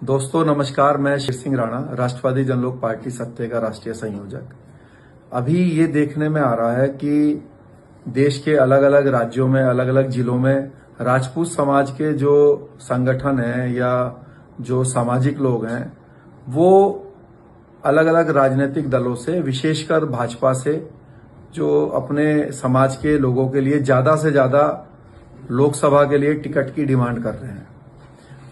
दोस्तों नमस्कार, मैं शिव सिंह राणा, राष्ट्रवादी जनलोक पार्टी सत्ते का राष्ट्रीय संयोजक। अभी ये देखने में आ रहा है कि देश के अलग अलग राज्यों में, अलग अलग जिलों में राजपूत समाज के जो संगठन हैं या जो सामाजिक लोग हैं, वो अलग अलग राजनीतिक दलों से, विशेषकर भाजपा से, जो अपने समाज के लोगों के लिए ज्यादा से ज्यादा लोकसभा के लिए टिकट की डिमांड कर रहे हैं।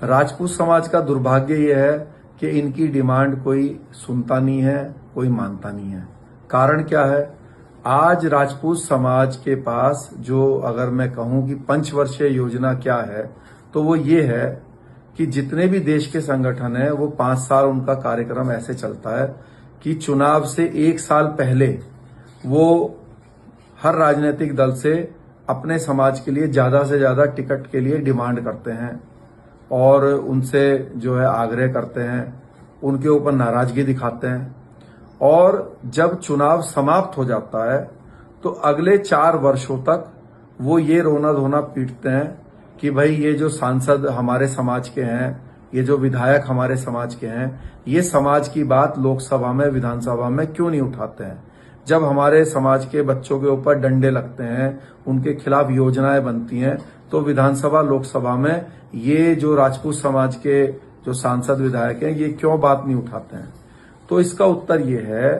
राजपूत समाज का दुर्भाग्य यह है कि इनकी डिमांड कोई सुनता नहीं है, कोई मानता नहीं है। कारण क्या है? आज राजपूत समाज के पास जो, अगर मैं कहूं कि पंचवर्षीय योजना क्या है, तो वो ये है कि जितने भी देश के संगठन हैं वो 5 साल उनका कार्यक्रम ऐसे चलता है कि चुनाव से 1 साल पहले वो हर राजनीतिक दल से अपने समाज के लिए ज्यादा से ज्यादा टिकट के लिए डिमांड करते हैं और उनसे जो है आग्रह करते हैं, उनके ऊपर नाराजगी दिखाते हैं। और जब चुनाव समाप्त हो जाता है तो अगले 4 वर्षों तक वो ये रोना धोना पीटते हैं कि भाई ये जो सांसद हमारे समाज के हैं, ये जो विधायक हमारे समाज के हैं, ये समाज की बात लोकसभा में, विधानसभा में क्यों नहीं उठाते हैं। जब हमारे समाज के बच्चों के ऊपर डंडे लगते हैं, उनके खिलाफ योजनाएं बनती हैं, तो विधानसभा, लोकसभा में ये जो राजपूत समाज के जो सांसद विधायक हैं, ये क्यों बात नहीं उठाते हैं। तो इसका उत्तर ये है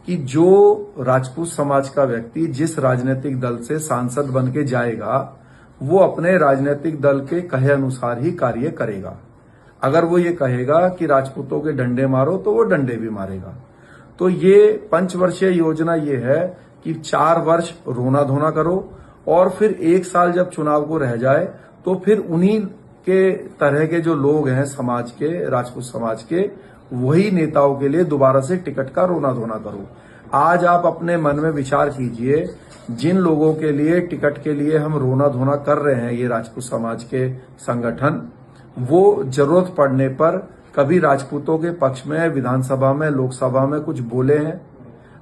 कि जो राजपूत समाज का व्यक्ति जिस राजनीतिक दल से सांसद बन के जाएगा, वो अपने राजनीतिक दल के कहे अनुसार ही कार्य करेगा। अगर वो ये कहेगा कि राजपूतों के डंडे मारो, तो वो डंडे भी मारेगा। तो ये पंचवर्षीय योजना ये है कि 4 वर्ष रोना धोना करो और फिर 1 साल जब चुनाव को रह जाए तो फिर उन्हीं के तरह के जो लोग हैं समाज के, राजपूत समाज के, वही नेताओं के लिए दोबारा से टिकट का रोना धोना करो। आज आप अपने मन में विचार कीजिए, जिन लोगों के लिए टिकट के लिए हम रोना धोना कर रहे हैं, ये राजपूत समाज के संगठन, वो जरूरत पड़ने पर कभी राजपूतों के पक्ष में विधानसभा में, लोकसभा में कुछ बोले हैं?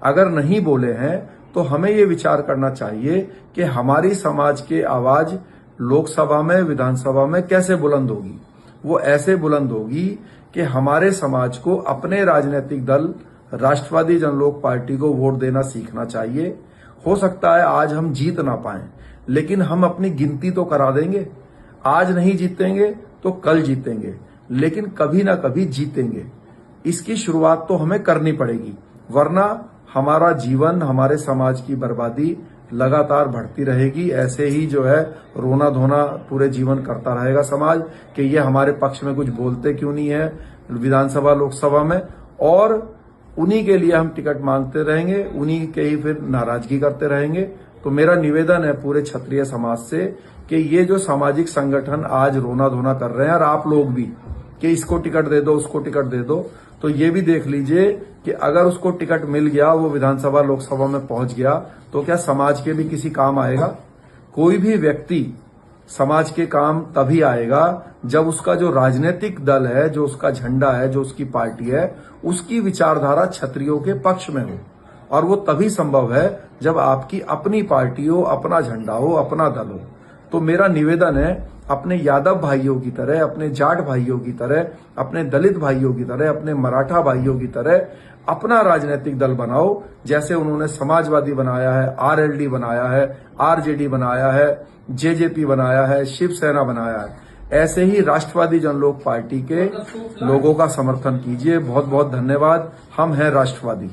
अगर नहीं बोले हैं तो हमें ये विचार करना चाहिए कि हमारी समाज की आवाज लोकसभा में, विधानसभा में कैसे बुलंद होगी। वो ऐसे बुलंद होगी कि हमारे समाज को अपने राजनीतिक दल राष्ट्रवादी जनलोक पार्टी को वोट देना सीखना चाहिए। हो सकता है आज हम जीत ना पाए, लेकिन हम अपनी गिनती तो करा देंगे। आज नहीं जीतेंगे तो कल जीतेंगे, लेकिन कभी ना कभी जीतेंगे। इसकी शुरुआत तो हमें करनी पड़ेगी, वरना हमारा जीवन, हमारे समाज की बर्बादी लगातार बढ़ती रहेगी। ऐसे ही जो है रोना धोना पूरे जीवन करता रहेगा समाज कि ये हमारे पक्ष में कुछ बोलते क्यों नहीं है विधानसभा, लोकसभा में, और उन्हीं के लिए हम टिकट मांगते रहेंगे, उन्हीं के ही फिर नाराजगी करते रहेंगे। तो मेरा निवेदन है पूरे क्षत्रिय समाज से कि ये जो सामाजिक संगठन आज रोना धोना कर रहे हैं, और आप लोग भी, कि इसको टिकट दे दो, उसको टिकट दे दो, तो ये भी देख लीजिए कि अगर उसको टिकट मिल गया, वो विधानसभा, लोकसभा में पहुंच गया, तो क्या समाज के भी किसी काम आएगा? कोई भी व्यक्ति समाज के काम तभी आएगा जब उसका जो राजनीतिक दल है, जो उसका झंडा है, जो उसकी पार्टी है, उसकी विचारधारा क्षत्रियों के पक्ष में हो। और वो तभी संभव है जब आपकी अपनी पार्टी हो, अपना झंडा हो, अपना दल हो। तो मेरा निवेदन है, अपने यादव भाइयों की तरह, अपने जाट भाइयों की तरह, अपने दलित भाइयों की तरह, अपने मराठा भाइयों की तरह अपना राजनीतिक दल बनाओ। जैसे उन्होंने समाजवादी बनाया है, आरएलडी बनाया है, आरजेडी बनाया है, जेजेपी बनाया है, शिवसेना बनाया है, ऐसे ही राष्ट्रवादी जनलोक पार्टी के लोगों का समर्थन कीजिए। बहुत बहुत धन्यवाद। हम हैं राष्ट्रवादी।